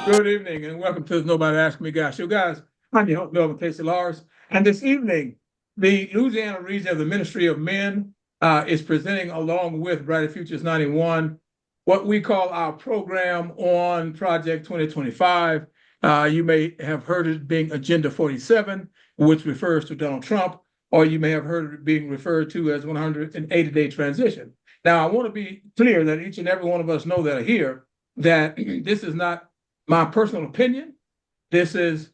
Good evening and welcome to the Nobody Ask Me Guy Show. Guys, I'm your host, Melvin Casey Lars. And this evening, the Louisiana region of the Ministry of Men is presenting, along with Brighter Futures 91, what we call our program on Project 2025. You may have heard it being Agenda 47, which refers to Donald Trump, or you may have heard it being referred to as 180-day transition. Now, I want to be clear that each and every one of us know that are here that this is not my personal opinion. This is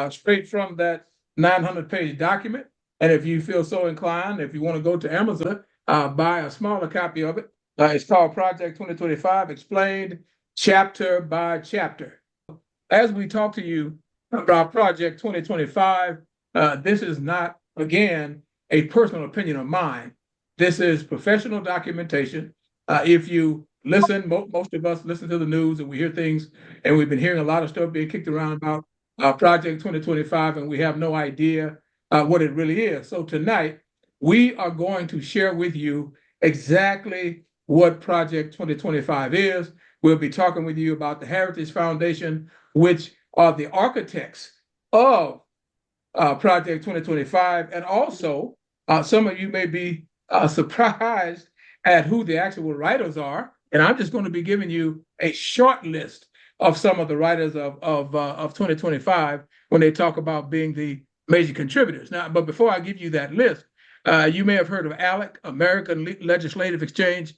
straight from that 900-page document. And if you feel so inclined, if you want to go to Amazon, buy a smaller copy of it. It's called Project 2025, explained chapter by chapter. As we talk to you about Project 2025, this is not, again, a personal opinion of mine. This is professional documentation. If you listen, most of us listen to the news and we hear things, and we've been hearing a lot of stuff being kicked around about Project 2025, and we have no idea what it really is. So tonight, we are going to share with you exactly what Project 2025 is. We'll be talking with you about the Heritage Foundation, which are the architects of Project 2025. And also, some of you may be surprised at who the actual writers are. And I'm just going to be giving you a short list of some of the writers of 2025 when they talk about being the major contributors. Now, but before I give you that list, you may have heard of ALEC, American Legislative Exchange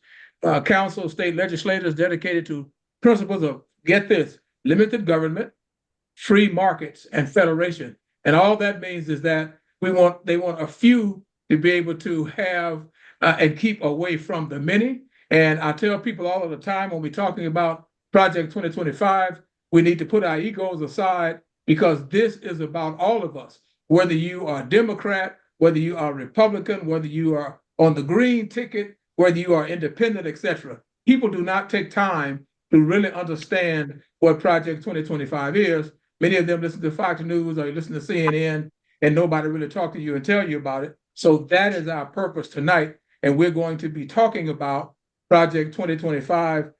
Council, state legislators dedicated to principles of, get this, limited government, free markets, and federation. And all that means is that they want a few to be able to have and keep away from the many. And I tell people all of the time when we're talking about Project 2025, we need to put our egos aside, because this is about all of us, whether you are Democrat, whether you are Republican, whether you are on the green ticket, whether you are independent, etc. People do not take time to really understand what Project 2025 is. Many of them listen to Fox News or listen to CNN, and nobody really talk to you and tell you about it. So that is our purpose tonight. And we're going to be talking about Project 2025,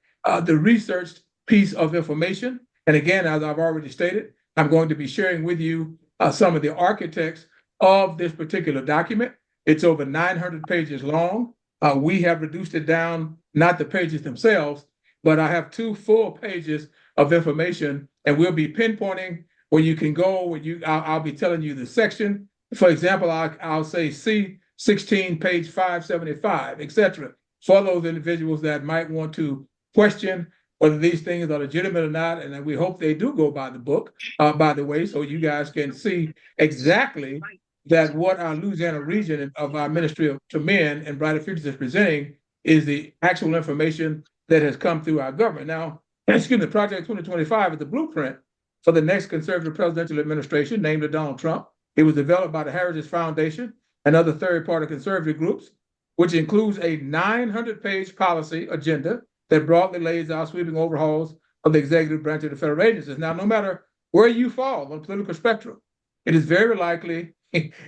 the researched piece of information. And again, as I've already stated, I'm going to be sharing with you some of the architects of this particular document. It's over 900 pages long. We have reduced it down, not the pages themselves, but I have 2 full pages of information, and we'll be pinpointing where you can go. I'll be telling you the section. For example, I'll say C16, page 575, etc. For those individuals that might want to question whether these things are legitimate or not, and we hope they do go by the book, by the way, so you guys can see exactly that what our Louisiana region of our Ministry to Men and Brighter Futures is presenting is the actual information that has come through our government. Now, Project 2025 is the blueprint for the next conservative presidential administration, named Donald Trump. It was developed by the Heritage Foundation and other third-party conservative groups, which includes a 900-page policy agenda that broadly lays out sweeping overhauls of the executive branch of the federal agencies. Now, no matter where you fall on the political spectrum, it is very likely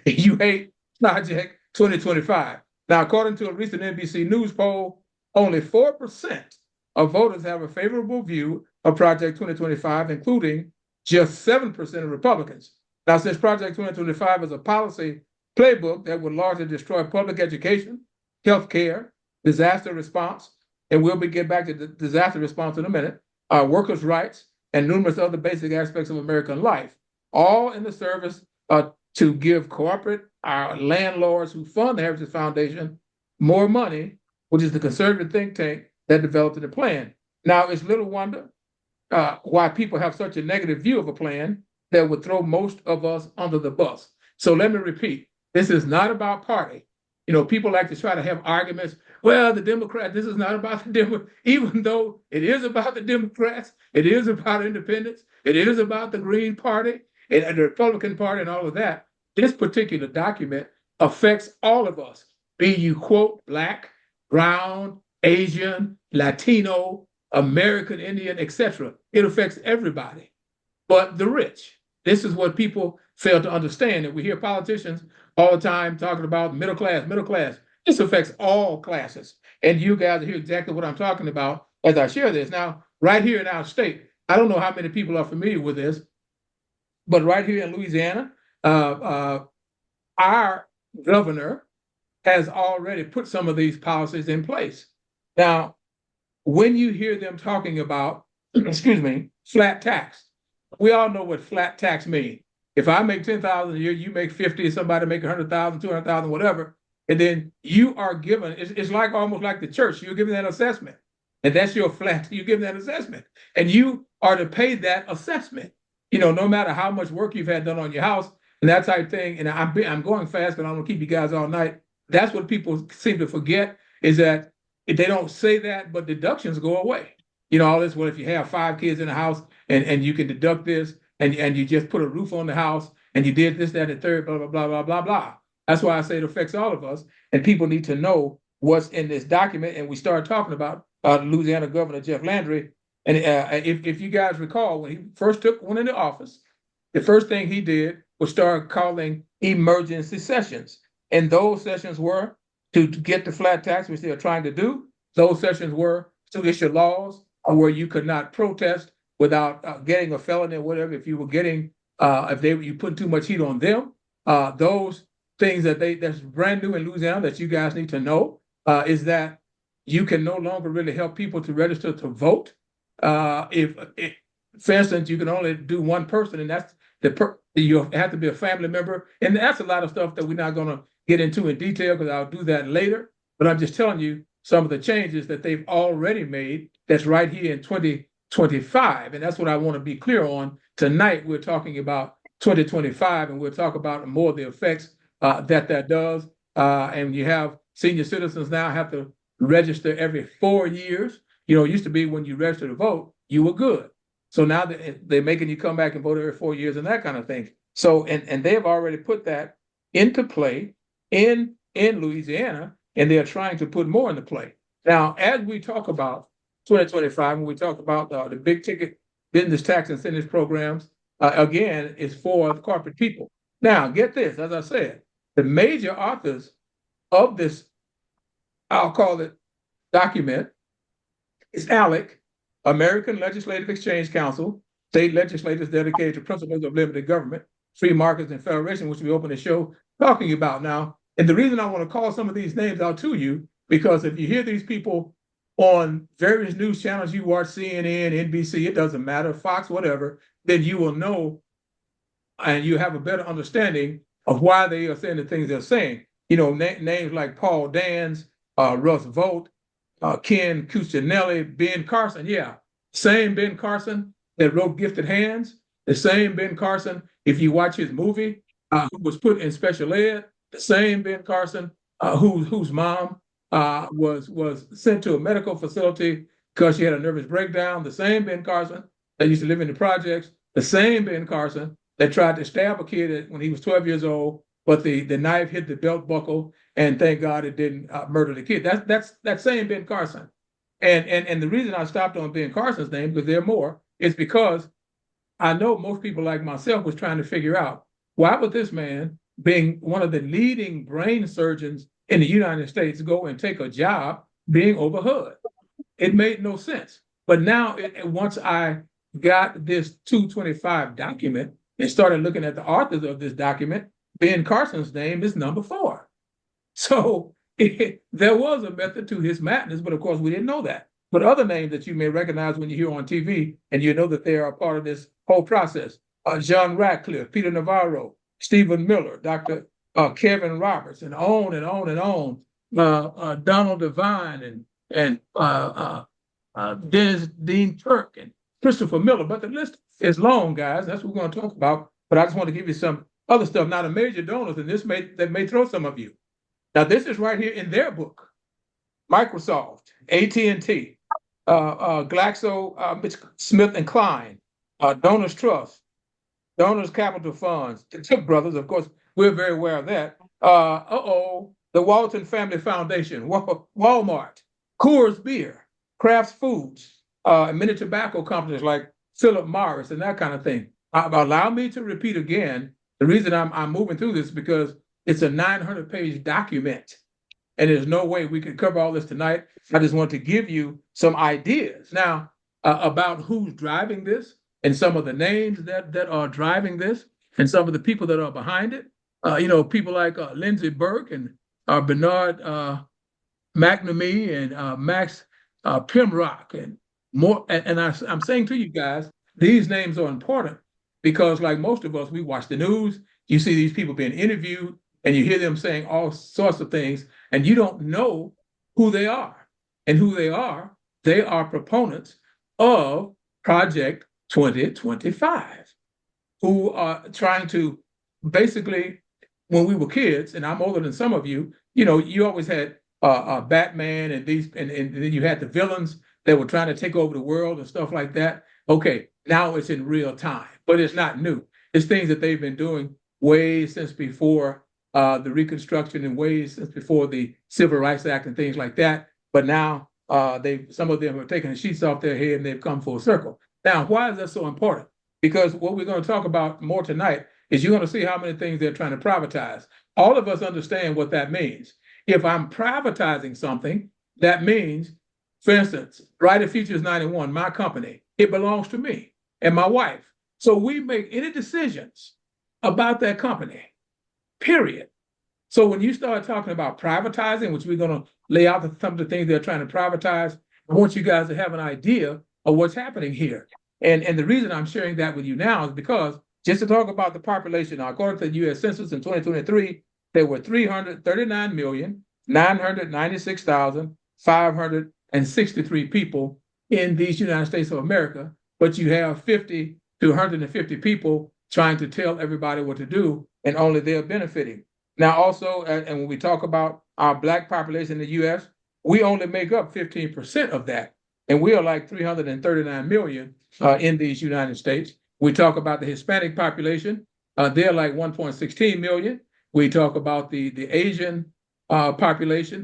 you hate Project 2025. Now, according to a recent NBC News poll, only 4% of voters have a favorable view of Project 2025, including just 7% of Republicans. Now, since Project 2025 is a policy playbook that would largely destroy public education, healthcare, disaster response, and we'll get back to the disaster response in a minute, workers' rights, and numerous other basic aspects of American life, all in the service to give corporate, our landlords who fund the Heritage Foundation, more money, which is the conservative think tank that developed the plan. Now, it's little wonder why people have such a negative view of a plan that would throw most of us under the bus. So let me repeat, this is not about party. You know, people like to try to have arguments. Well, the Democrats, this is not about the Democrats, even though it is about the Democrats, it is about independents, it is about the Green Party and the Republican Party and all of that. This particular document affects all of us, be you, quote, Black, brown, Asian, Latino, American Indian, etc. It affects everybody but the rich. This is what people fail to understand. And we hear politicians all the time talking about middle class, middle class. This affects all classes. And you guys hear exactly what I'm talking about as I share this. Now, right here in our state, I don't know how many people are familiar with this, but right here in Louisiana, our governor has already put some of these policies in place. Now, when you hear them talking about, excuse me, flat tax, we all know what flat tax means. If I make 10,000 a year, you make 50, somebody make 100,000, 200,000, whatever, and then you are given, it's like almost like the church, you're given that assessment. And that's your flat, you're given that assessment. And you are to pay that assessment, no matter how much work you've had done on your house and that type of thing. And I'm going fast, but I'm gonna keep you guys all night. That's what people seem to forget is that if they don't say that, but deductions go away. All this, well, if you have 5 kids in the house and you can deduct this and you just put a roof on the house and you did this, that, and the third, blah, blah, blah, blah, blah, blah. That's why I say it affects all of us. And people need to know what's in this document. And we started talking about Louisiana Governor Jeff Landry. And if you guys recall, when he first went into office, the first thing he did was start calling emergency sessions. And those sessions were to get the flat tax, which they're trying to do. Those sessions were to issue laws where you could not protest without getting a felony or whatever. If you were getting, you put too much heat on them, those things that's brand new in Louisiana that you guys need to know is that you can no longer really help people to register to vote. If, for instance, you can only do one person, and that's you have to be a family member, and that's a lot of stuff that we're not going to get into in detail because I'll do that later. But I'm just telling you some of the changes that they've already made that's right here in 2025. And that's what I want to be clear on. Tonight, we're talking about 2025, and we'll talk about more of the effects that does. And you have senior citizens now have to register every 4 years. It used to be when you registered to vote, you were good. So now they're making you come back and vote every 4 years and that kind of thing. So, and they've already put that into play in Louisiana, and they're trying to put more into play. Now, as we talk about 2025, when we talk about the big ticket business tax incentives programs, again, it's for the corporate people. Now, get this, as I said, the major authors of this, I'll call it document, is ALEC, American Legislative Exchange Council, state legislators dedicated to principles of limited government, free markets, and federation, which we opened the show talking about now. And the reason I want to call some of these names out to you, because if you hear these people on various news channels, you watch CNN, NBC, it doesn't matter, Fox, whatever, then you will know and you have a better understanding of why they are saying the things they're saying. Names like Paul Dans, Russ Vought, Ken Cuccinelli, Ben Carson. Yeah, same Ben Carson that wrote Gifted Hands, the same Ben Carson, if you watch his movie, who was put in special ed, the same Ben Carson whose mom was sent to a medical facility because she had a nervous breakdown, the same Ben Carson that used to live in the projects, the same Ben Carson that tried to stab a kid when he was 12 years old, but the knife hit the belt buckle, and thank God it didn't murder the kid. That's that same Ben Carson. And the reason I stopped on Ben Carson's name, because there are more, is because I know most people like myself was trying to figure out why would this man, being one of the leading brain surgeons in the United States, go and take a job being over HUD? It made no sense. But now, once I got this 225 document and started looking at the authors of this document, Ben Carson's name is number 4. So there was a method to his madness, but of course we didn't know that. But other names that you may recognize when you hear on TV, and you know that they are a part of this whole process: John Ratcliffe, Peter Navarro, Stephen Miller, Dr. Kevin Roberts, and on and on and on. Donald Devine and Dennis Dean Turk and Christopher Miller. But the list is long, guys. That's what we're going to talk about. But I just want to give you some other stuff. Now, the major donors, and that may throw some of you. Now, this is right here in their book: Microsoft, AT&T, Glaxo Smith and Kline, Donors Trust, Donors Capital Funds, the Tip Brothers, of course, we're very aware of that. The Walton Family Foundation, Walmart, Coors Beer, Kraft Foods, many tobacco companies like Philip Morris and that kind of thing. Allow me to repeat again, the reason I'm moving through this is because it's a 900-page document, and there's no way we can cover all this tonight. I just want to give you some ideas. Now, about who's driving this and some of the names that are driving this and some of the people that are behind it. People like Lindsey Burke and Bernard McNamee and Max Pimrock and more. And I'm saying to you guys, these names are important because, like most of us, we watch the news, you see these people being interviewed, and you hear them saying all sorts of things, and you don't know who they are. And who they are proponents of Project 2025, who are trying to basically, when we were kids, and I'm older than some of you, you always had Batman and and then you had the villains that were trying to take over the world and stuff like that. Okay, now it's in real time, but it's not new. It's things that they've been doing way since before the Reconstruction and way since before the Civil Rights Act and things like that. But now some of them have taken the sheets off their head and they've come full circle. Now, why is that so important? Because what we're going to talk about more tonight is you're going to see how many things they're trying to privatize. All of us understand what that means. If I'm privatizing something, that means, for instance, Brighter Futures 91, my company, it belongs to me and my wife. So we make any decisions about that company, period. So when you start talking about privatizing, which we're going to lay out some of the things they're trying to privatize, I want you guys to have an idea of what's happening here. And the reason I'm sharing that with you now is because just to talk about the population, according to the U.S. Census in 2023, there were 339,996,563 people in these United States of America, but you have 50 to 150 people trying to tell everybody what to do, and only they're benefiting. Now, also, and when we talk about our Black population in the U.S., we only make up 15% of that, and we are like 339 million in these United States. We talk about the Hispanic population, they're like 1.16 million. We talk about the Asian population,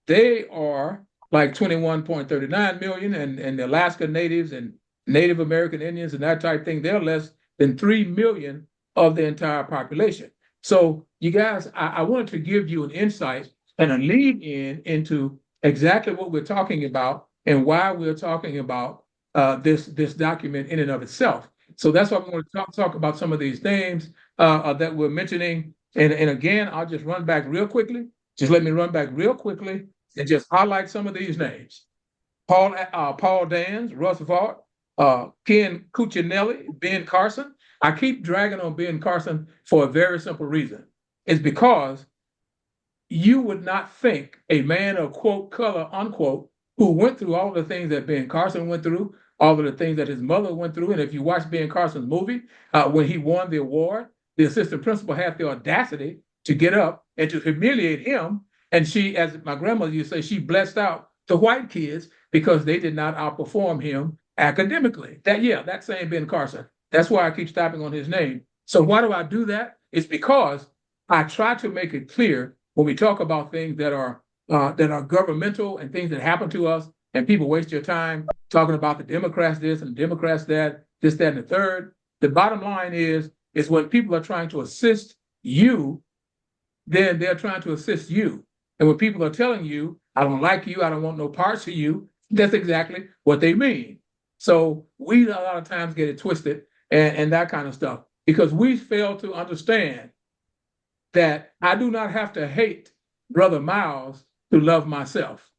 they are like 21.39 million, and the Alaska Natives and Native American Indians and that type thing, they're less than 3 million of the entire population. So you guys, I wanted to give you an insight and a lead into exactly what we're talking about and why we're talking about this document in and of itself. So that's why I'm going to talk about some of these names that we're mentioning. And again, I'll just run back real quickly. Just let me run back real quickly and just highlight some of these names. Paul Dans, Russ Vought, Ken Cuccinelli, Ben Carson. I keep dragging on Ben Carson for a very simple reason. It's because you would not think a man of, quote, color, unquote, who went through all the things that Ben Carson went through, all of the things that his mother went through. And if you watch Ben Carson's movie, when he won the award, the assistant principal had the audacity to get up and to humiliate him. And she, as my grandmother used to say, she blessed out the white kids because they did not outperform him academically. That same Ben Carson. That's why I keep stopping on his name. So why do I do that? It's because I try to make it clear when we talk about things that are governmental and things that happen to us, and people waste your time talking about the Democrats this and the Democrats that, this, that, and the third. The bottom line is when people are trying to assist you, then they're trying to assist you. And when people are telling you, I don't like you, I don't want no parts of you, that's exactly what they mean. So we a lot of times get it twisted and that kind of stuff because we fail to understand that I do not have to hate Brother Miles to love myself.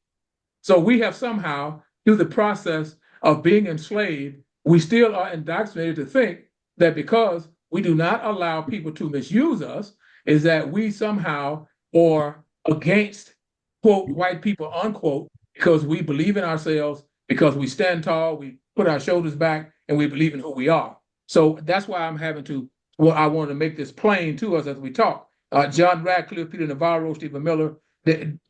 So we have somehow, through the process of being enslaved, we still are indoctrinated to think that because we do not allow people to misuse us, is that we somehow are against, quote, white people, unquote, because we believe in ourselves, because we stand tall, we put our shoulders back, and we believe in who we are. So that's why I'm having to, I want to make this plain to us as we talk. John Radcliffe, Peter Navarro, Stephen Miller,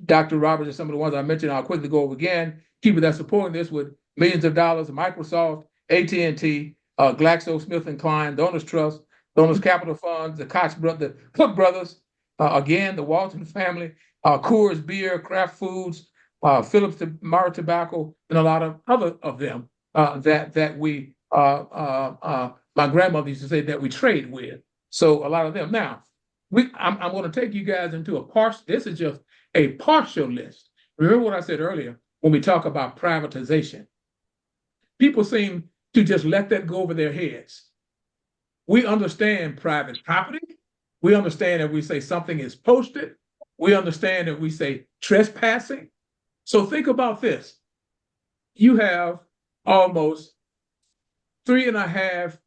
Dr. Roberts, and some of the ones I mentioned, I'll quickly go over again. People that are supporting this with millions of dollars, Microsoft, AT&T, GlaxoSmithKline, Donors Trust, Donors Capital Funds, the the Cook Brothers, again, the Walton family, Coors Beer, Kraft Foods, Phillips Morris Tobacco, and a lot of other of them that we, my grandmother used to say that we trade with. So a lot of them. Now, I'm going to take you guys into a partial, this is just a partial list. Remember what I said earlier when we talk about privatization. people seem to just let that go over their heads. We understand private property. We understand that we say something is posted. We understand that we say trespassing. So think about this. You have almost 3.5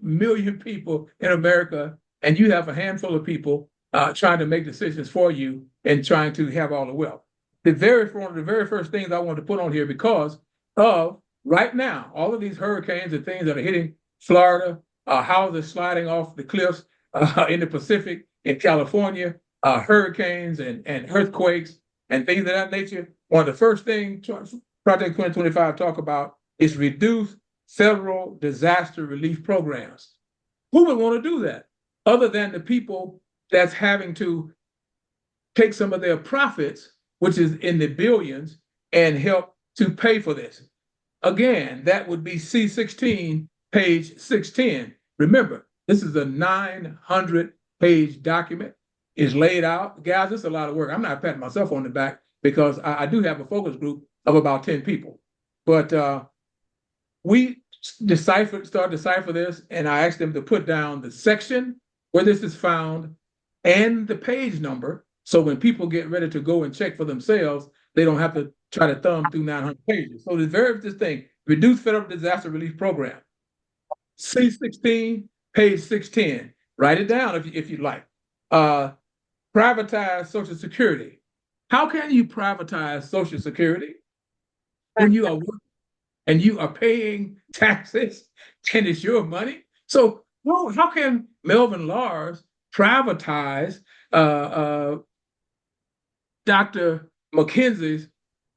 million people in America, and you have a handful of people trying to make decisions for you and trying to have all the wealth. One of the very first things I wanted to put on here, because of right now, all of these hurricanes and things that are hitting Florida, houses sliding off the cliffs in the Pacific, in California, hurricanes and earthquakes and things of that nature. One of the first things Project 2025 talk about is reduce federal disaster relief programs. Who would want to do that other than the people that's having to take some of their profits, which is in the billions, and help to pay for this? Again, that would be C16, page 610. Remember, this is a 900-page document. It's laid out. Guys, it's a lot of work. I'm not patting myself on the back because I do have a focus group of about 10 people. But we start decipher this, and I asked them to put down the section where this is found and the page number, so when people get ready to go and check for themselves, they don't have to try to thumb through 900 pages. So this thing, Reduce Federal Disaster Relief Program, C16, page 610. Write it down if you'd like. Privatize Social Security. How can you privatize Social Security when you are working and you are paying taxes and it's your money? So how can Melvin Lars privatize Dr. McKenzie's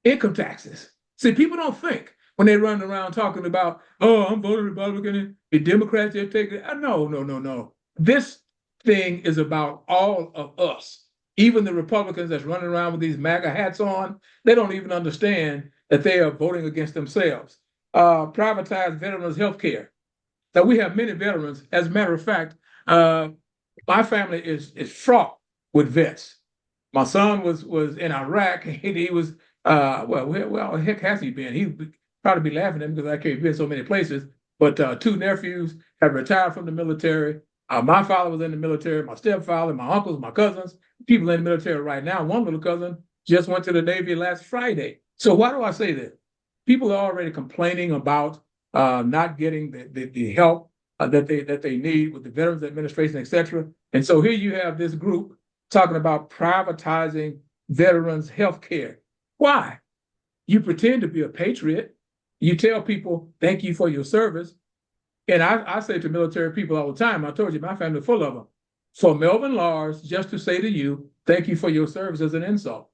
income taxes? See, people don't think when they run around talking about, oh, I'm voting Republican, the Democrats, they're taking it. No. This thing is about all of us. Even the Republicans that's running around with these MAGA hats on, they don't even understand that they are voting against themselves. Privatize veterans' health care. Now, we have many veterans. As a matter of fact, my family is fraught with vets. My son was in Iraq. He was, well, heck has he been? He'd probably be laughing at me because I can't be in so many places. But 2 nephews have retired from the military. My father was in the military, my stepfather, my uncles, my cousins, people in the military right now. One little cousin just went to the Navy last Friday. So why do I say that? People are already complaining about not getting the help that they need with the Veterans Administration, et cetera. And so here you have this group talking about privatizing veterans' health care. Why? You pretend to be a patriot. You tell people, thank you for your service. And I say to military people all the time, I told you, my family full of them. For Melvin Lars just to say to you, thank you for your service is an insult.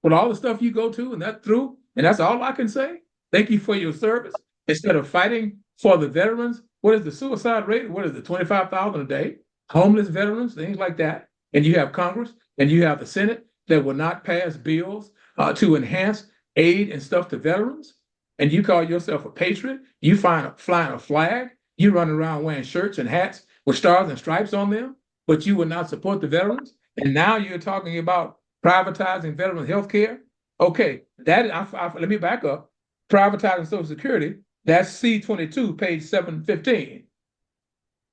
With all the stuff you go to and that's all I can say, thank you for your service, instead of fighting for the veterans. What is the suicide rate? What is it, 25,000 a day? Homeless veterans, things like that. And you have Congress and you have the Senate that will not pass bills to enhance aid and stuff to veterans. And you call yourself a patriot, you flying a flag, you run around wearing shirts and hats with stars and stripes on them, but you will not support the veterans. And now you're talking about privatizing veterans' health care. Okay, let me back up. Privatizing Social Security, that's C22, page 715.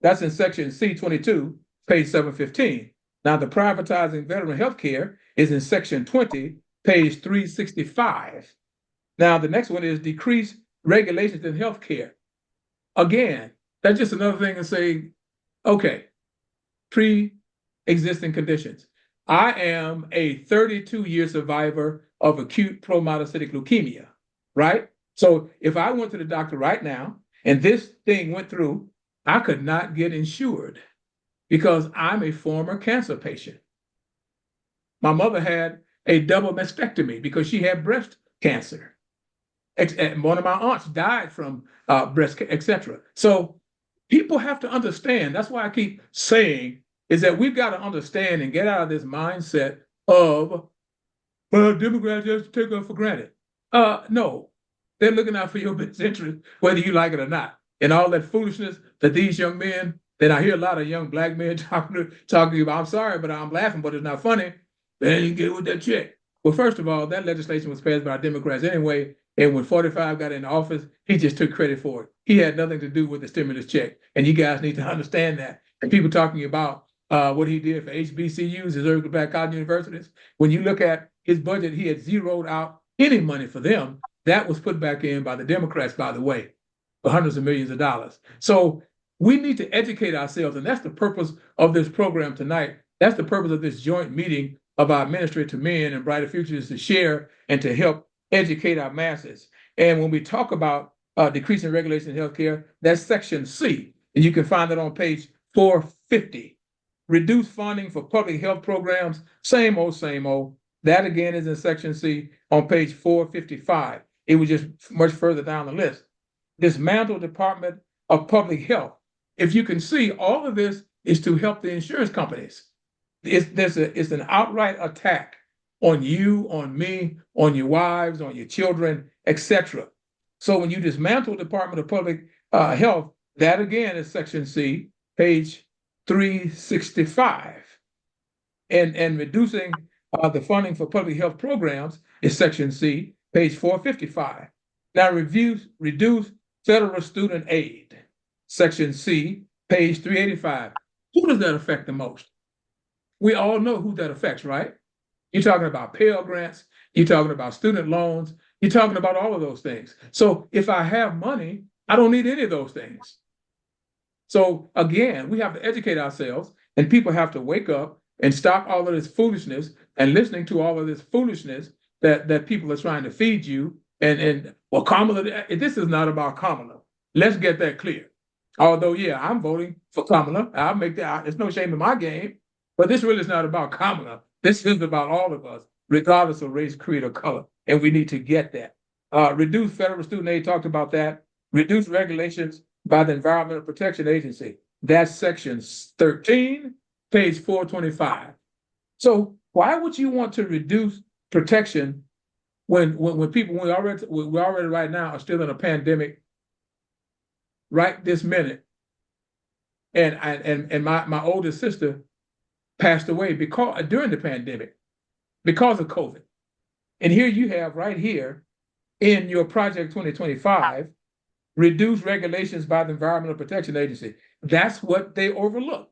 That's in section C22, page 715. Now the privatizing veteran health care is in section 20, page 365. Now, the next one is decrease regulations in healthcare. Again, that's just another thing to say, okay, pre-existing conditions. I am a 32-year survivor of acute promyelocytic leukemia, right? So if I went to the doctor right now and this thing went through, I could not get insured because I'm a former cancer patient. My mother had a double mastectomy because she had breast cancer. One of my aunts died from breast cancer, etc. So people have to understand. That's why I keep saying is that we've got to understand and get out of this mindset of, well, Democrats just take us for granted. No, they're looking out for your best interest, whether you like it or not. And all that foolishness that these young men, that I hear a lot of young black men talking about, I'm sorry, but I'm laughing, but it's not funny. They didn't get with that check. Well, first of all, that legislation was passed by Democrats anyway. And when 45 got in office, he just took credit for it. He had nothing to do with the stimulus check. And you guys need to understand that. And people talking about what he did for HBCUs, Missouri Black College Universities. When you look at his budget, he had zeroed out any money for them. That was put back in by the Democrats, by the way, for hundreds of millions of dollars. So we need to educate ourselves. And that's the purpose of this program tonight. That's the purpose of this joint meeting of our Ministry to Men and Brighter Futures, to share and to help educate our masses. And when we talk about decreasing regulation in healthcare, that's section C. And you can find it on page 450. Reduce funding for public health programs, same old, same old. That again is in section C on page 455. It was just much further down the list. Dismantle Department of Public Health. If you can see, all of this is to help the insurance companies. It's an outright attack on you, on me, on your wives, on your children, etc. So when you dismantle Department of Public Health, that again is section C, page 365. And reducing the funding for public health programs is section C, page 455. Now reduce federal student aid, section C, page 385. Who does that affect the most? We all know who that affects, right? You're talking about Pell Grants, you're talking about student loans, you're talking about all of those things. So if I have money, I don't need any of those things. So again, we have to educate ourselves, and people have to wake up and stop all of this foolishness and listening to all of this foolishness that people are trying to feed you. And well, Kamala, this is not about Kamala. Let's get that clear. Although, yeah, I'm voting for Kamala. I'll make that. There's no shame in my game. But this really is not about Kamala. This is about all of us, regardless of race, creed, or color. And we need to get that. Reduce federal student aid, talked about that. Reduce regulations by the Environmental Protection Agency. That's section 13, page 425. So why would you want to reduce protection when we already right now are still in a pandemic right this minute? And my oldest sister passed away during the pandemic because of COVID. And here you have right here in your Project 2025, reduce regulations by the Environmental Protection Agency. That's what they overlook.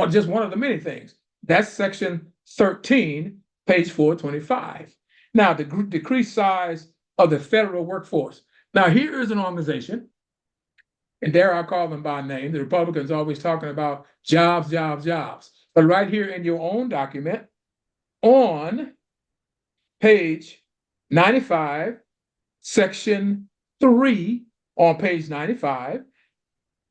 Just one of the many things. That's section 13, page 425. Now, the decreased size of the federal workforce. Now, here is an organization, and there I call them by name. The Republicans always talking about jobs, jobs, jobs. But right here in your own document, on page 95, section 3, on page 95,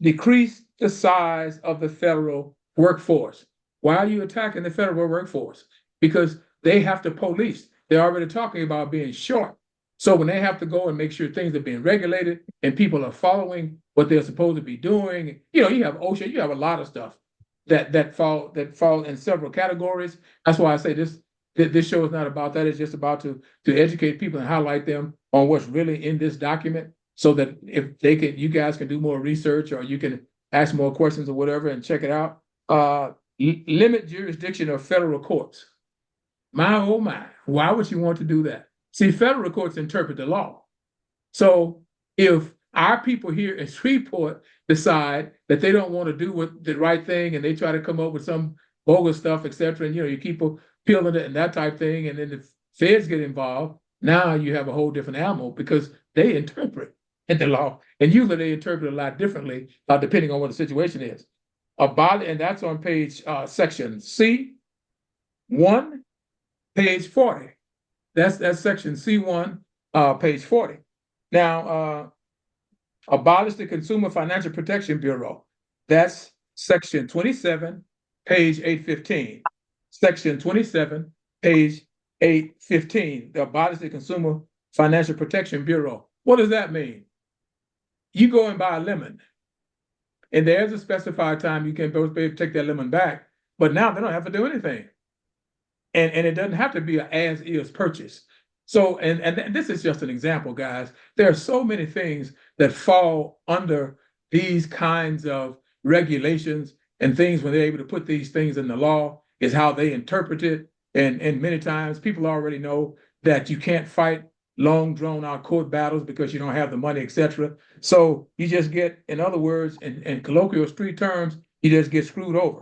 decrease the size of the federal workforce. Why are you attacking the federal workforce? Because they have to police. They're already talking about being short. So when they have to go and make sure things are being regulated and people are following what they're supposed to be doing, you have OSHA, you have a lot of stuff that fall in several categories. That's why I say this show is not about that. It's just about to educate people and highlight them on what's really in this document, so that if you guys can do more research, or you can ask more questions or whatever and check it out. Limit jurisdiction of federal courts. My, oh my, why would you want to do that? See, federal courts interpret the law. So if our people here in Shreveport decide that they don't want to do the right thing, and they try to come up with some bogus stuff, et cetera, and you keep peeling it and that type thing, and then the feds get involved, now you have a whole different animal, because they interpret the law, and usually they interpret it a lot differently depending on what the situation is. And that's on page section C1, page 40. That's section C1, page 40. Now, abolish the Consumer Financial Protection Bureau. That's section 27, page 815. Section 27, page 815. The abolish the Consumer Financial Protection Bureau. What does that mean? You go and buy a lemon, and there's a specified time you can both be able to take that lemon back, but now they don't have to do anything. And it doesn't have to be an as-is purchase. So, and this is just an example, guys. There are so many things that fall under these kinds of regulations and things when they're able to put these things in the law, is how they interpret it. And many times people already know that you can't fight long drawn out court battles because you don't have the money, etc. So you just get, in other words, in colloquial street terms, you just get screwed over.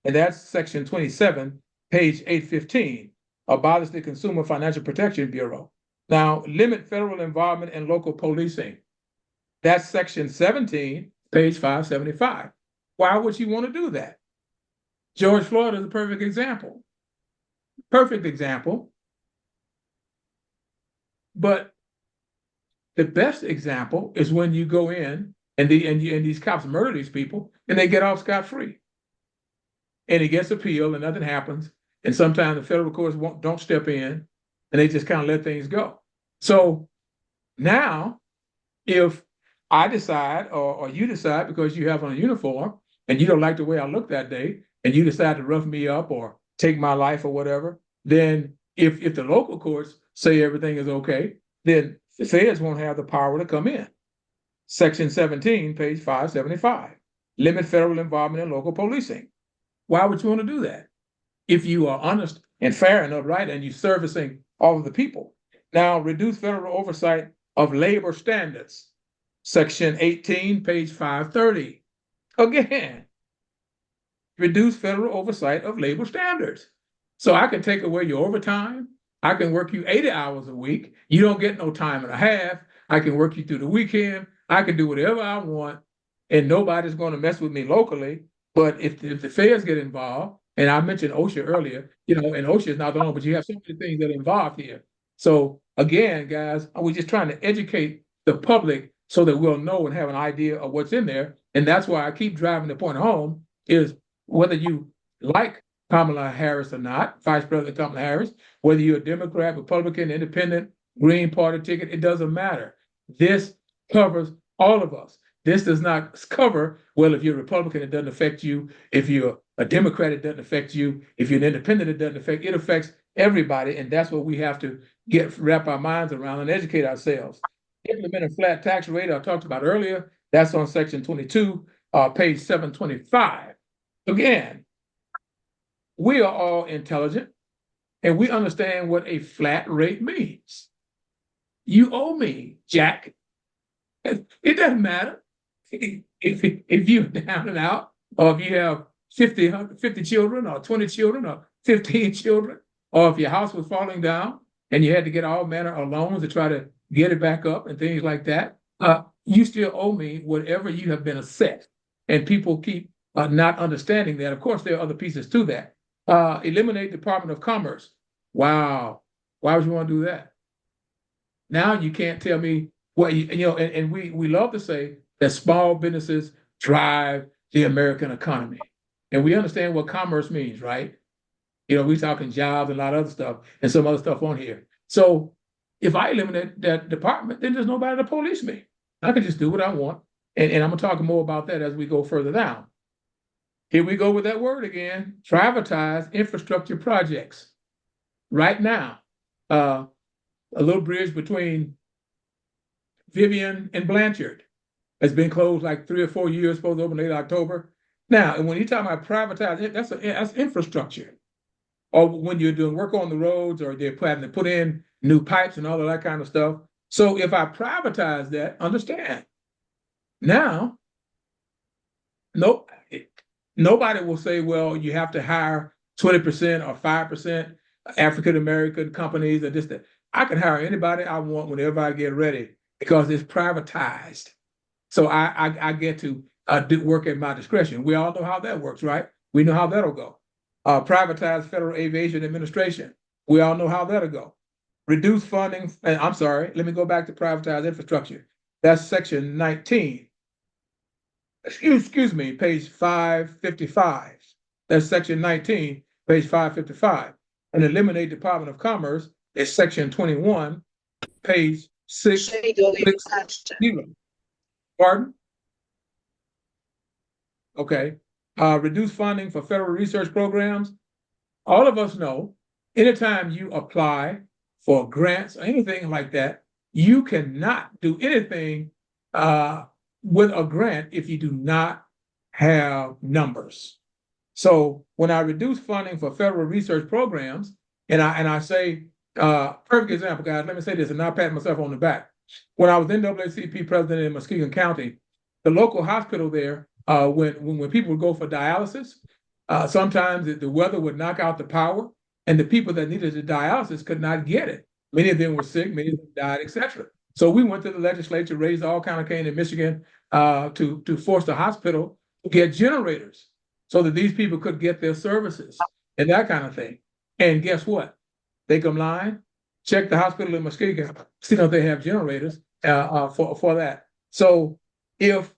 And that's section 27, page 815, abolish the Consumer Financial Protection Bureau. Now, limit federal involvement in local policing. That's section 17, page 575. Why would you want to do that? George Floyd is a perfect example. Perfect example. But the best example is when you go in and these cops murder these people and they get off scot-free. And it gets appealed and nothing happens. And sometimes the federal courts don't step in and they just kind of let things go. So now, if I decide or you decide because you have on a uniform and you don't like the way I look that day and you decide to rough me up or take my life or whatever, then if the local courts say everything is okay, then the feds won't have the power to come in. Section 17, page 575, limit federal involvement in local policing. Why would you want to do that? If you are honest and fair and upright and you're servicing all of the people. Now, reduce federal oversight of labor standards. Section 18, page 530. Again, reduce federal oversight of labor standards. So I can take away your overtime. I can work you 80 hours a week. You don't get no time and a half. I can work you through the weekend. I can do whatever I want, and nobody's going to mess with me locally. But if the feds get involved, and I mentioned OSHA earlier, and OSHA is not the only, but you have so many things that are involved here. So again, guys, we're just trying to educate the public so that we'll know and have an idea of what's in there. And that's why I keep driving the point home is whether you like Kamala Harris or not, Vice President Kamala Harris, whether you're a Democrat, Republican, Independent, Green Party ticket, it doesn't matter. This covers all of us. This does not cover, well, if you're a Republican, it doesn't affect you. If you're a Democrat, it doesn't affect you. If you're an independent, it doesn't affect, it affects everybody. And that's what we have to wrap our minds around and educate ourselves. Implement a flat tax rate I talked about earlier. That's on section 22, page 725. Again, we are all intelligent and we understand what a flat rate means. You owe me, Jack. It doesn't matter if you're down and out, or if you have 50 children, or 20 children, or 15 children, or if your house was falling down and you had to get all manner of loans to try to get it back up and things like that, you still owe me whatever you have been assessed. And people keep not understanding that. Of course, there are other pieces to that. Eliminate Department of Commerce. Wow. Why would you want to do that? Now you can't tell me what, and we love to say that small businesses drive the American economy. And we understand what commerce means, right? We're talking jobs and a lot of other stuff and some other stuff on here. So if I eliminate that department, then there's nobody to police me. I can just do what I want. And I'm going to talk more about that as we go further down. Here we go with that word again, privatize infrastructure projects. Right now, a little bridge between Vivian and Blanchard has been closed like 3 or 4 years, supposed to open late October. Now, and when you talk about privatize, that's infrastructure. Or when you're doing work on the roads, or they're planning to put in new pipes and all of that kind of stuff. So if I privatize that, understand, now, nobody will say, well, you have to hire 20% or 5% African-American companies or just that. I can hire anybody I want whenever I get ready because it's privatized. So I get to do work at my discretion. We all know how that works, right? We know how that'll go. Privatize Federal Aviation Administration. We all know how that'll go. Reduce funding. I'm sorry, let me go back to privatize infrastructure. That's section 19. Excuse me, page 555. That's section 19, page 555. And eliminate Department of Commerce is section 21, page 660. Pardon? Okay. Reduce funding for federal research programs. All of us know, anytime you apply for grants or anything like that, you cannot do anything with a grant if you do not have numbers. So when I reduce funding for federal research programs, and I say Perfect example, guys. Let me say this and not pat myself on the back. When I was NAACP president in Muskegon County, the local hospital there, when people would go for dialysis, sometimes the weather would knock out the power, and the people that needed the dialysis could not get it. Many of them were sick, many of them died, etc. So we went to the legislature, raised all kind of cane in Michigan to force the hospital to get generators so that these people could get their services and that kind of thing. And guess what? They come line, check the hospital in Muskegon, see if they have generators for that. So if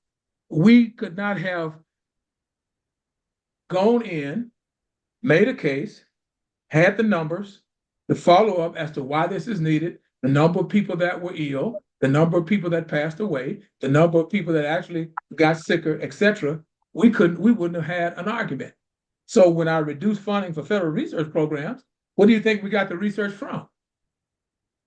we could not have gone in, made a case, had the numbers, the follow-up as to why this is needed, the number of people that were ill, the number of people that passed away, the number of people that actually got sicker, etc., we wouldn't have had an argument. So when I reduced funding for federal research programs, what do you think we got the research from?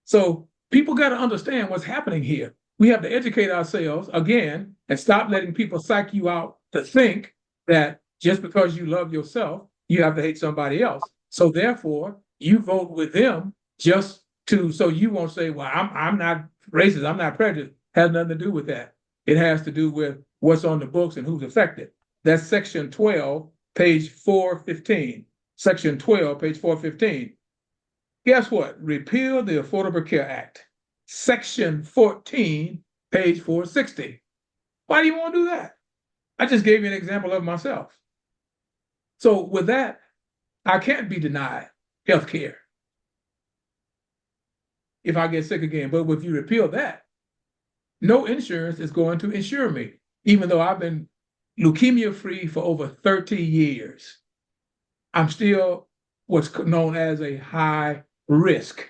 So people got to understand what's happening here. We have to educate ourselves again and stop letting people psych you out to think that just because you love yourself, you have to hate somebody else. So therefore, you vote with them so you won't say, well, I'm not racist, I'm not prejudiced. Has nothing to do with that. It has to do with what's on the books and who's affected. That's section 12, page 415. Section 12, page 415. Guess what? Repeal the Affordable Care Act. Section 14, page 460. Why do you want to do that? I just gave you an example of myself. So with that, I can't be denied health care if I get sick again. But if you repeal that, no insurance is going to insure me, even though I've been leukemia-free for over 30 years. I'm still what's known as a high risk.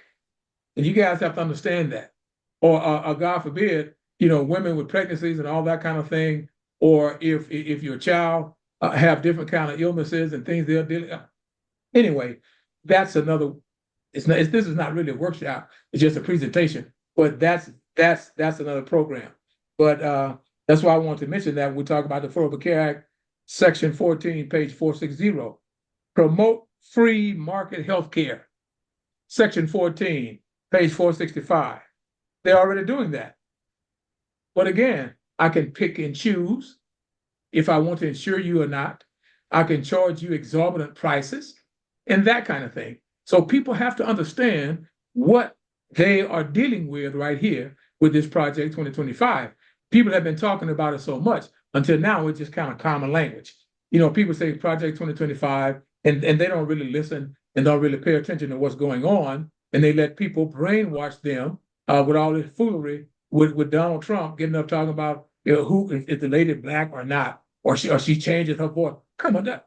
And you guys have to understand that. Or God forbid, women with pregnancies and all that kind of thing, or if your child have different kind of illnesses and things they're dealing with. Anyway, that's another, this is not really a workshop, it's just a presentation, but that's another program. But that's why I want to mention that when we talk about the Affordable Care Act, section 14, page 460. Promote free market health care. Section 14, page 465. They're already doing that. But again, I can pick and choose if I want to insure you or not. I can charge you exorbitant prices and that kind of thing. So people have to understand what they are dealing with right here with this Project 2025. People have been talking about it so much until now it's just kind of common language. People say Project 2025 and they don't really listen and don't really pay attention to what's going on. And they let people brainwash them with all this foolery with Donald Trump getting up talking about who is the lady black or not, or she changes her voice. Come on,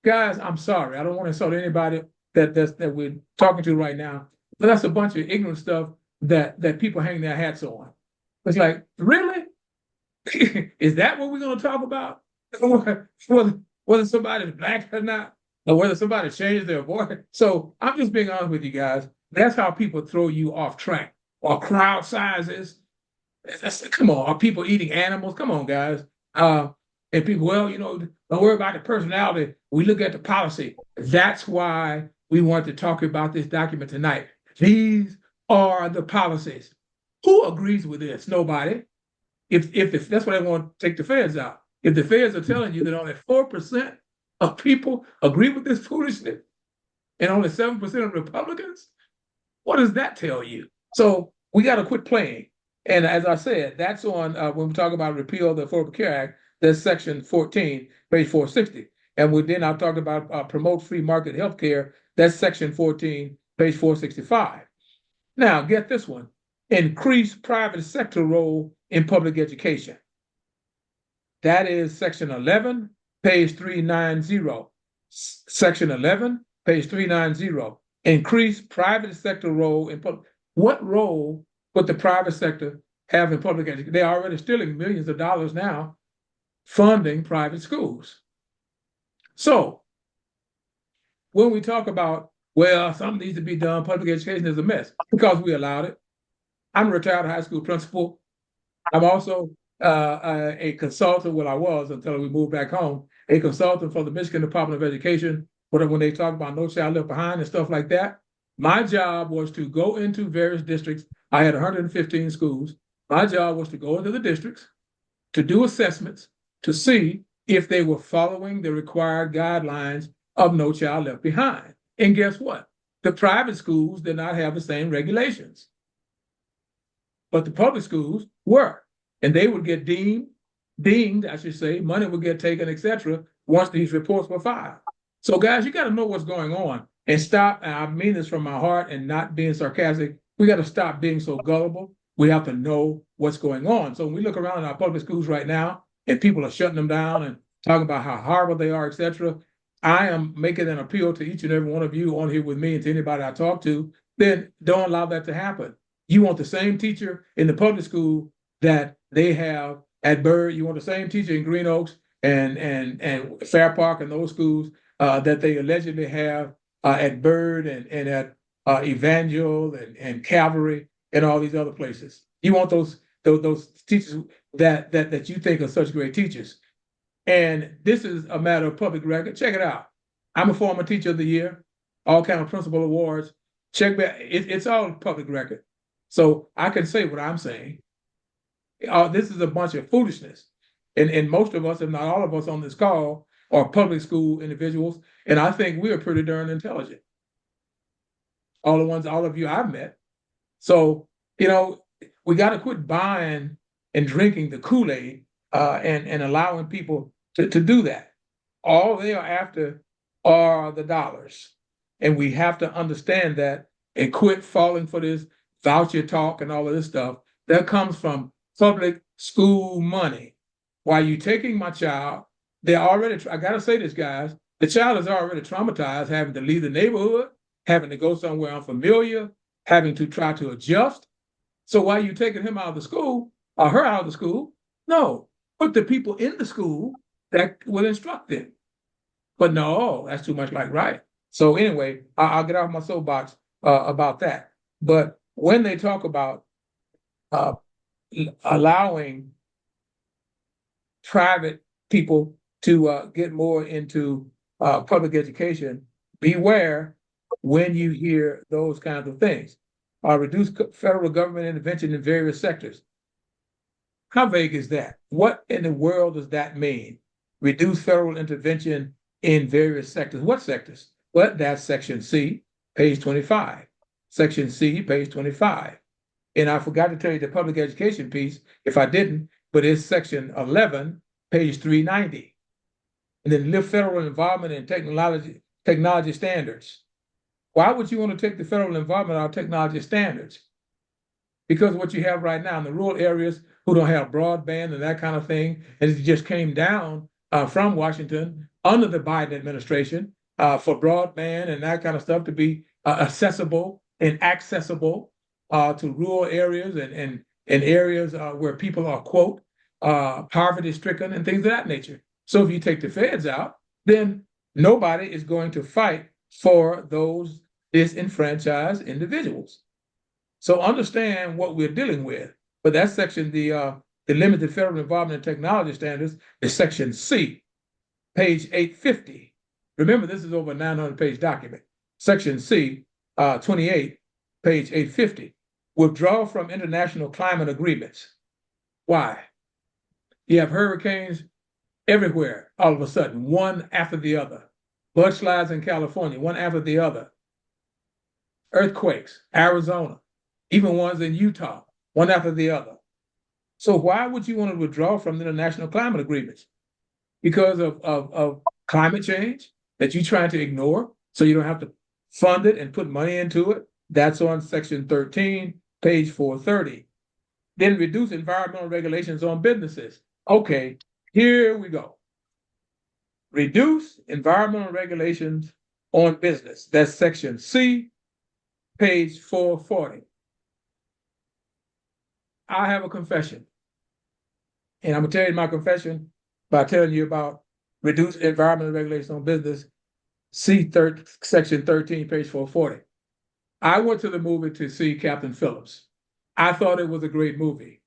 guys, I'm sorry. I don't want to insult anybody that we're talking to right now, but that's a bunch of ignorant stuff that people hang their hats on. It's like, really? Is that what we're going to talk about? Whether somebody's black or not, or whether somebody changes their voice. So I'm just being honest with you guys. That's how people throw you off track. Or crowd sizes. Come on. Are people eating animals? Come on, guys. And people, don't worry about the personality. We look at the policy. That's why we want to talk about this document tonight. These are the policies. Who agrees with this? Nobody. If that's why they want to take the feds out. If the feds are telling you that only 4% of people agree with this foolishness and only 7% of Republicans, what does that tell you? So we got to quit playing. And as I said, that's on when we talk about repeal the Affordable Care Act, that's section 14, page 460. And then I'll talk about promote free market health care, that's section 14, page 465. Now, get this one. Increase private sector role in public education. That is section 11, page 390. Section 11, page 390. Increase private sector role in public. What role would the private sector have in public education? They're already stealing millions of dollars now funding private schools. So when we talk about, well, something needs to be done, public education is a mess, because we allowed it. I'm a retired high school principal. I'm also a consultant, well, I was until we moved back home, a consultant for the Michigan Department of Education, when they talk about No Child Left Behind and stuff like that. My job was to go into various districts. I had 115 schools. My job was to go into the districts, to do assessments, to see if they were following the required guidelines of No Child Left Behind. And guess what? The private schools did not have the same regulations, but the public schools were. And they would get deemed, I should say, money would get taken, etc., once these reports were filed. So, guys, you got to know what's going on and stop. And I mean this from my heart and not being sarcastic. We got to stop being so gullible. We have to know what's going on. So when we look around in our public schools right now and people are shutting them down and talking about how horrible they are, etc., I am making an appeal to each and every one of you on here with me and to anybody I talk to, then don't allow that to happen. You want the same teacher in the public school that they have at Byrd. You want the same teacher in Green Oaks and Fair Park and those schools that they allegedly have at Byrd and at Evangel and Calvary and all these other places. You want those teachers that you think are such great teachers. And this is a matter of public record. Check it out. I'm a former teacher of the year, all kind of principal awards. Check back. It's all public record. So I can say what I'm saying. This is a bunch of foolishness. And most of us, if not all of us on this call, are public school individuals. And I think we are pretty darn intelligent. All of you I've met. So, we got to quit buying and drinking the Kool-Aid and allowing people to do that. All they are after are the dollars. And we have to understand that and quit falling for this voucher talk and all of this stuff. That comes from public school money. While you taking my child, I got to say this, guys, the child is already traumatized, having to leave the neighborhood, having to go somewhere unfamiliar, having to try to adjust. So why are you taking him out of the school or her out of the school? No, put the people in the school that will instruct them. But no, that's too much like right. So anyway, I'll get off my soapbox about that. But when they talk about allowing private people to get more into public education, beware when you hear those kinds of things. Reduce federal government intervention in various sectors. How vague is that? What in the world does that mean? Reduce federal intervention in various sectors. What sectors? Well, that's Section C, page 25. Section C, page 25. And I forgot to tell you the public education piece, if I didn't, but it's Section 11, page 390. And then lift federal environment and technology standards. Why would you want to take the federal environment out of technology standards? Because what you have right now in the rural areas who don't have broadband and that kind of thing, and it just came down from Washington under the Biden administration for broadband and that kind of stuff to be accessible and accessible to rural areas and areas where people are, quote, poverty-stricken and things of that nature. So if you take the feds out, then nobody is going to fight for those disenfranchised individuals. So understand what we're dealing with. But that section, the limited federal environment and technology standards, is Section C, page 850. Remember, this is over a 900-page document. Section C, 28, page 850. Withdraw from international climate agreements. Why? You have hurricanes everywhere all of a sudden, one after the other. Mudslides in California, one after the other. Earthquakes, Arizona, even ones in Utah, one after the other. So why would you want to withdraw from the international climate agreements? Because of climate change that you're trying to ignore, so you don't have to fund it and put money into it? That's on Section 13, page 430. Then reduce environmental regulations on businesses. Okay, here we go. Reduce environmental regulations on business. That's Section C, page 440. I have a confession. And I'm going to tell you my confession by telling you about reduce environmental regulations on business, Section 13, page 440. I went to the movie to see Captain Phillips. I thought it was a great movie.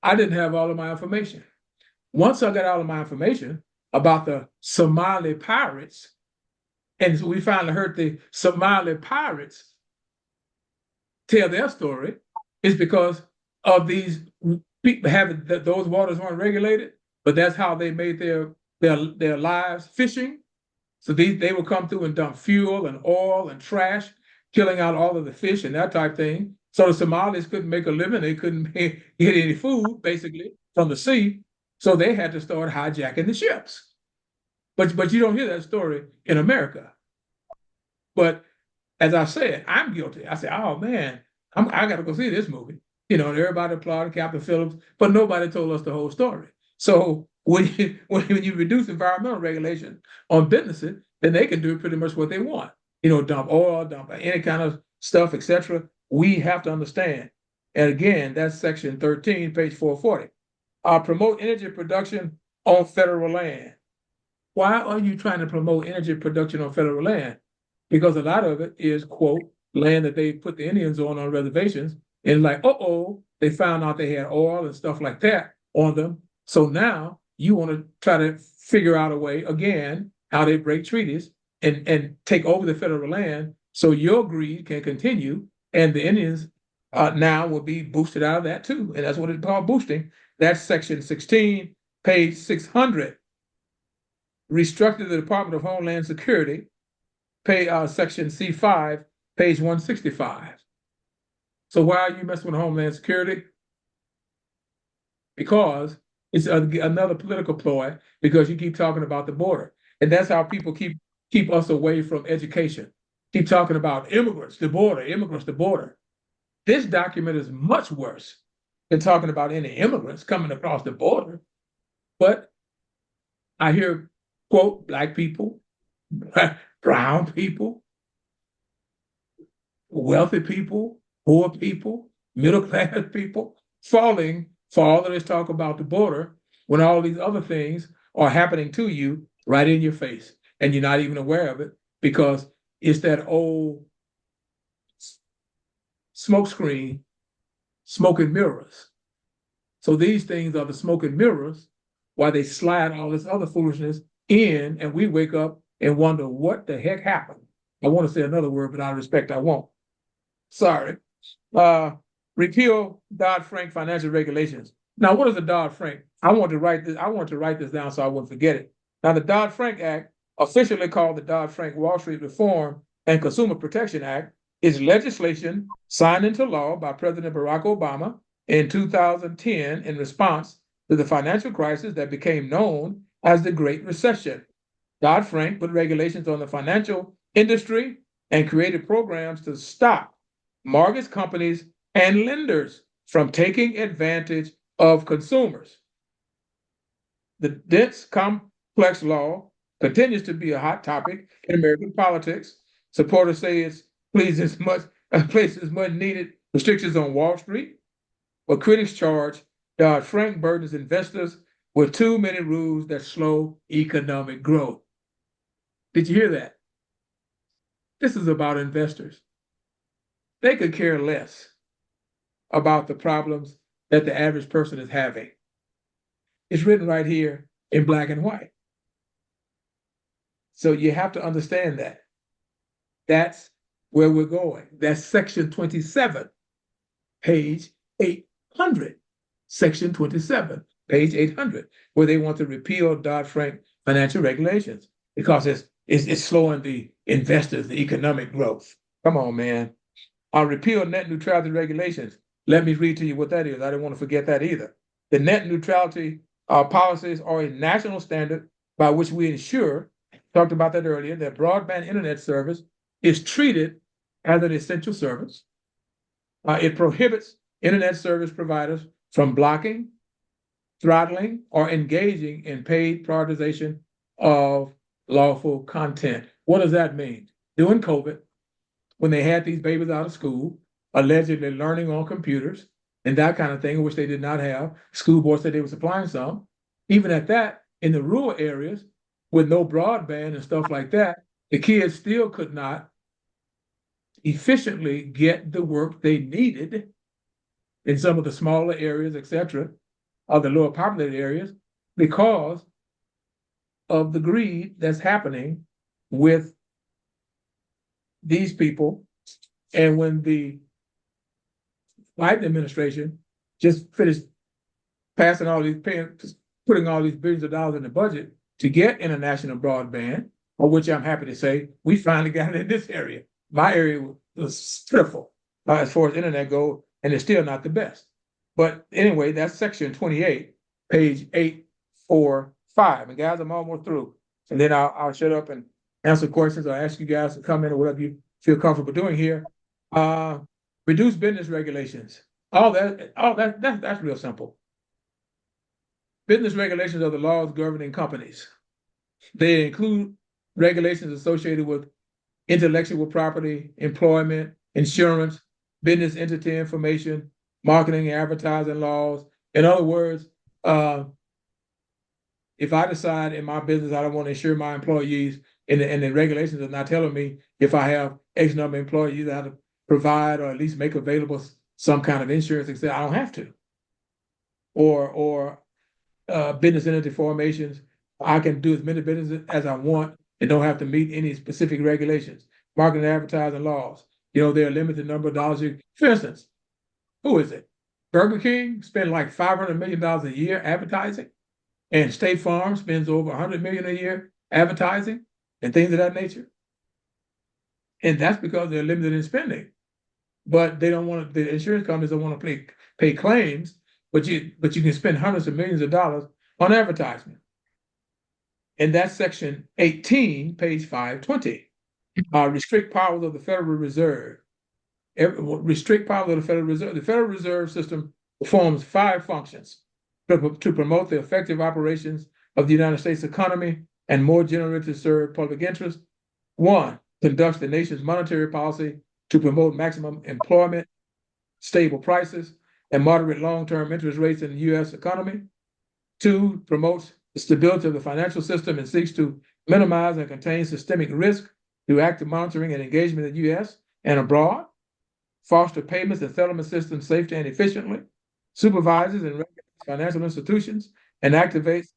I didn't have all of my information. Once I got all of my information about the Somali pirates, and we finally heard the Somali pirates tell their story is because of these people having that those waters weren't regulated, but that's how they made their lives fishing. So they would come through and dump fuel and oil and trash, killing out all of the fish and that type thing. So the Somalis couldn't make a living. They couldn't get any food, basically, from the sea. So they had to start hijacking the ships. But you don't hear that story in America. But as I said, I'm guilty. I said, oh man, I got to go see this movie. You know, and everybody applauded Captain Phillips, but nobody told us the whole story. So when you reduce environmental regulation on businesses, then they can do pretty much what they want. You know, dump oil, dump any kind of stuff, etc. We have to understand. And again, that's section 13, page 440. Promote energy production on federal land. Why are you trying to promote energy production on federal land? Because a lot of it is, quote, land that they put the Indians on reservations. And like, they found out they had oil and stuff like that on them. So now you want to try to figure out a way, again, how they break treaties and take over the federal land so your greed can continue. And the Indians now will be boosted out of that too. And that's what it's called, boosting. That's section 16, page 600. Restructure the Department of Homeland Security, section C5, page 165. So why are you messing with Homeland Security? Because it's another political ploy, because you keep talking about the border. And that's how people keep us away from education. Keep talking about immigrants, the border, immigrants, the border. This document is much worse than talking about any immigrants coming across the border. But I hear, quote, Black people, brown people, wealthy people, poor people, middle class people falling for all of this talk about the border when all these other things are happening to you right in your face and you're not even aware of it, because it's that old smoke screen, smoke and mirrors. So these things are the smoke and mirrors while they slide all this other foolishness in, and we wake up and wonder what the heck happened. I want to say another word, but out of respect, I won't. Sorry. Repeal Dodd-Frank financial regulations. Now, what is the Dodd-Frank? I want to write this down so I wouldn't forget it. Now, the Dodd-Frank Act, officially called the Dodd-Frank Wall Street Reform and Consumer Protection Act, is legislation signed into law by President Barack Obama in 2010 in response to the financial crisis that became known as the Great Recession. Dodd-Frank put regulations on the financial industry and created programs to stop mortgage companies and lenders from taking advantage of consumers. The dense, complex law continues to be a hot topic in American politics. Supporters say it places much needed restrictions on Wall Street, but critics charge Dodd-Frank burdens investors with too many rules that slow economic growth. Did you hear that? This is about investors. They could care less about the problems that the average person is having. It's written right here in black and white. So you have to understand that. That's where we're going. That's section 27, page 800. Section 27, page 800, where they want to repeal Dodd-Frank financial regulations because it's slowing the investors, the economic growth. Come on, man. I'll repeal net neutrality regulations. Let me read to you what that is. I didn't want to forget that either. The net neutrality policies are a national standard by which we ensure, talked about that earlier, that broadband internet service is treated as an essential service. It prohibits internet service providers from blocking, throttling, or engaging in paid prioritization of lawful content. What does that mean? During COVID, when they had these babies out of school, allegedly learning on computers and that kind of thing, which they did not have, school board said they were supplying some. Even at that, in the rural areas with no broadband and stuff like that, the kids still could not efficiently get the work they needed in some of the smaller areas, etc., of the lower populated areas, because of the greed that's happening with these people. And when the Biden administration just finished passing all these, putting all these billions of dollars in the budget to get international broadband, for which I'm happy to say we finally got it in this area. My area was pitiful as far as internet goes, and it's still not the best. But anyway, that's section 28, page 845. And guys, I'm almost through. And then I'll shut up and answer questions or ask you guys to come in or whatever you feel comfortable doing here. Reduce business regulations. That's real simple. Business regulations are the laws governing companies. They include regulations associated with intellectual property, employment, insurance, business entity information, marketing and advertising laws. In other words, if I decide in my business I don't want to insure my employees, and the regulations are not telling me if I have X number of employees, I have to provide or at least make available some kind of insurance, except I don't have to. Or business entity formations, I can do as many businesses as I want and don't have to meet any specific regulations. Marketing and advertising laws, there are a limited number of dollars. For instance, who is it? Burger King spends like $500 million a year advertising, and State Farm spends over $100 million a year advertising and things of that nature. And that's because they're limited in spending. But they don't want to, the insurance companies don't want to pay claims, but you can spend hundreds of millions of dollars on advertisement. And that's section 18, page 520. Restrict powers of the Federal Reserve. Restrict powers of the Federal Reserve. The Federal Reserve System performs 5 functions to promote the effective operations of the United States economy and more generally to serve public interest. 1, conducts the nation's monetary policy to promote maximum employment, stable prices, and moderate long-term interest rates in the U.S. economy. 2, promotes the stability of the financial system and seeks to minimize and contain systemic risk through active monitoring and engagement in the U.S. and abroad. Foster payments and settlement systems safely and efficiently. Supervises and regulates financial institutions and activates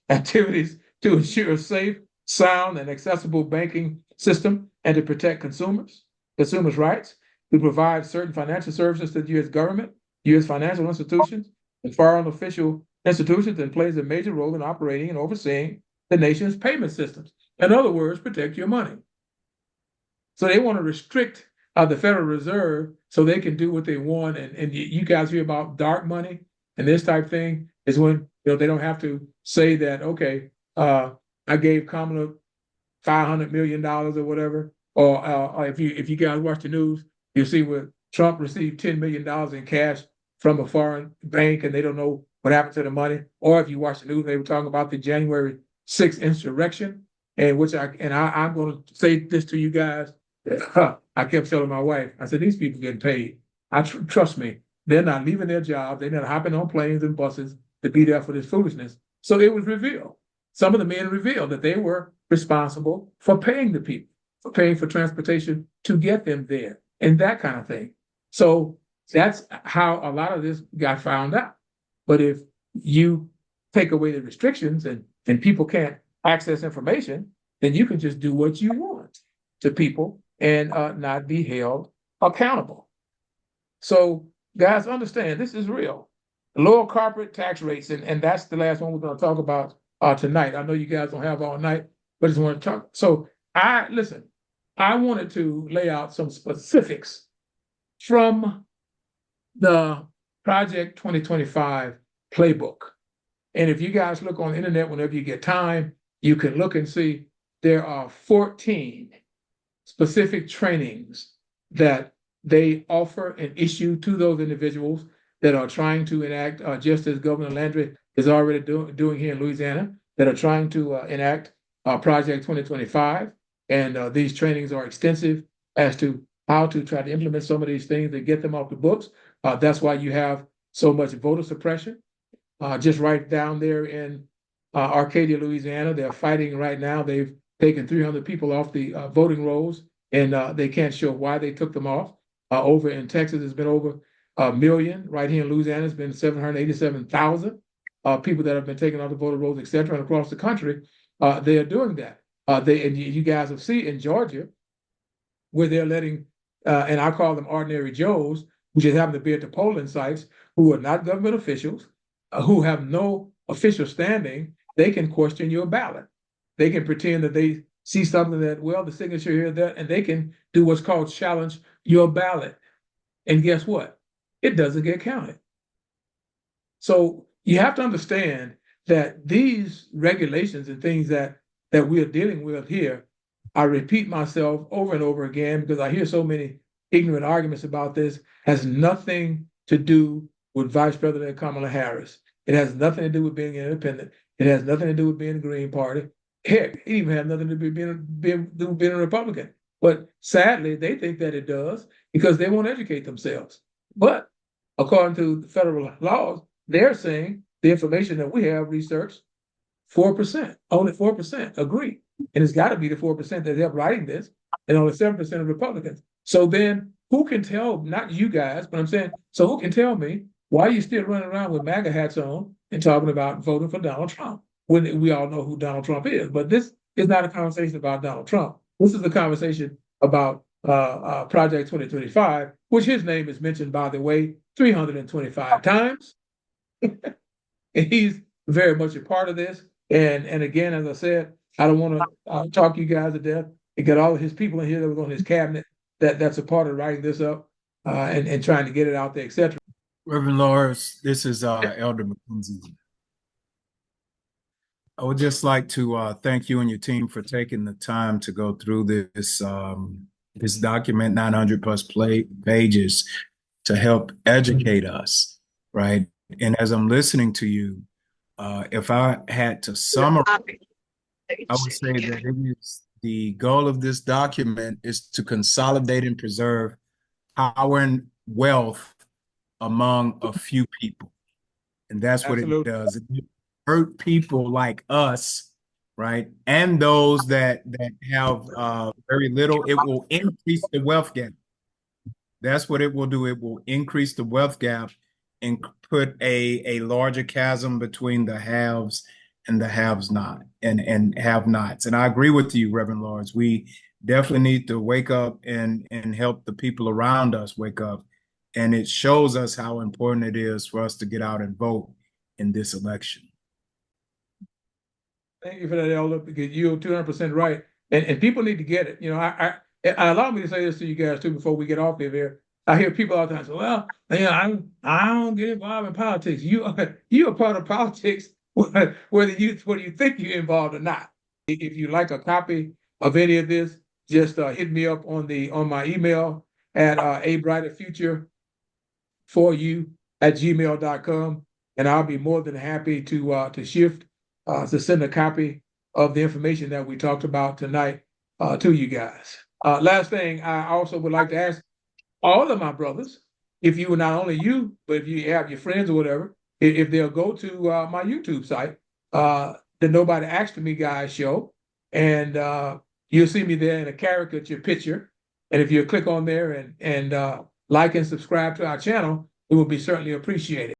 activities to ensure a safe, sound, and accessible banking system and to protect consumers' rights. We provide certain financial services to the U.S. government, U.S. financial institutions, and foreign official institutions, and plays a major role in operating and overseeing the nation's payment systems. In other words, protect your money. So they want to restrict the Federal Reserve so they can do what they want. And you guys hear about dark money and this type of thing is when they don't have to say that, okay, I gave Kamala $500 million or whatever. Or if you guys watch the news, you see where Trump received $10 million in cash from a foreign bank and they don't know what happened to the money. Or if you watch the news, they were talking about the January 6th insurrection, and I'm going to say this to you guys. I kept telling my wife, I said, these people getting paid. Trust me, they're not leaving their jobs. They're not hopping on planes and buses to be there for this foolishness. So it was revealed. Some of the men revealed that they were responsible for paying the people, for paying for transportation to get them there and that kind of thing. So that's how a lot of this got found out. But if you take away the restrictions and people can't access information, then you can just do what you want to people and not be held accountable. So guys, understand this is real. Lower corporate tax rates, and that's the last one we're going to talk about tonight. I know you guys don't have all night, but just want to talk. So I wanted to lay out some specifics from the Project 2025 playbook. And if you guys look on the internet whenever you get time, you can look and see there are 14 specific trainings that they offer and issue to those individuals that are trying to enact, just as Governor Landry is already doing here in Louisiana, that are trying to enact Project 2025. And these trainings are extensive as to how to try to implement some of these things and get them off the books. That's why you have so much voter suppression. Just right down there in Arcadia, Louisiana, they're fighting right now. They've taken 300 people off the voting rolls, and they can't show why they took them off. Over in Texas, it's been over 1 million. Right here in Louisiana, it's been 787,000 people that have been taken off the voter rolls, et cetera. And across the country, they are doing that. And you guys have seen in Georgia, where they're letting and I call them ordinary Joes, who just happen to be at the polling sites, who are not government officials, who have no official standing, they can question your ballot. They can pretend that they see something that, well, the signature here, that, and they can do what's called challenge your ballot. And guess what? It doesn't get counted. So you have to understand that these regulations and things that we are dealing with here, I repeat myself over and over again because I hear so many ignorant arguments about this, has nothing to do with Vice President Kamala Harris. It has nothing to do with being independent. It has nothing to do with being the Green Party. Heck, it even has nothing to do with being a Republican. But sadly, they think that it does because they won't educate themselves. But according to the federal laws, they're saying the information that we have researched, 4%, only 4% agree. And it's got to be the 4% that helped writing this, and only 7% of Republicans. So then who can tell, not you guys, but I'm saying, so who can tell me why you still running around with MAGA hats on and talking about voting for Donald Trump when we all know who Donald Trump is? But this is not a conversation about Donald Trump. This is a conversation about Project 2025, which his name is mentioned, by the way, 325 times. And he's very much a part of this. And again, as I said, I don't want to talk you guys to death. He got all of his people in here that was on his cabinet that's a part of writing this up and trying to get it out there, etc. Reverend Lawrence, this is Elder McKenzie. I would just like to thank you and your team for taking the time to go through this this document, 900 plus pages, to help educate us, right? And as I'm listening to you, if I had to summarize, I would say that it is the goal of this document is to consolidate and preserve power and wealth among a few people. And that's Absolutely. what it does. It hurt people like us, right? And those that have very little. It will increase the wealth gap. That's what it will do. It will increase the wealth gap and put a larger chasm between the haves and the haves not and have nots. And I agree with you, Reverend Lawrence. We definitely need to wake up and help the people around us wake up. And it shows us how important it is for us to get out and vote in this election. Thank you for that, Elder, because you're 200% right. And people need to get it. You know, I allow me to say this to you guys too before we get off of here. I hear people all the time say, well, you know, I don't get involved in politics. You are part of politics whether you think you're involved or not. If you like a copy of any of this, just hit me up on my email at abrighterfuture4you@gmail.com, and I'll be more than happy to shift to send a copy of the information that we talked about tonight to you guys. Last thing, I also would like to ask all of my brothers, if you, not only you, but if you have your friends or whatever, if they'll go to my YouTube site, the Nobody Asked Me Guys show, and you'll see me there in a caricature picture. And if you click on there and like and subscribe to our channel, it will be certainly appreciated.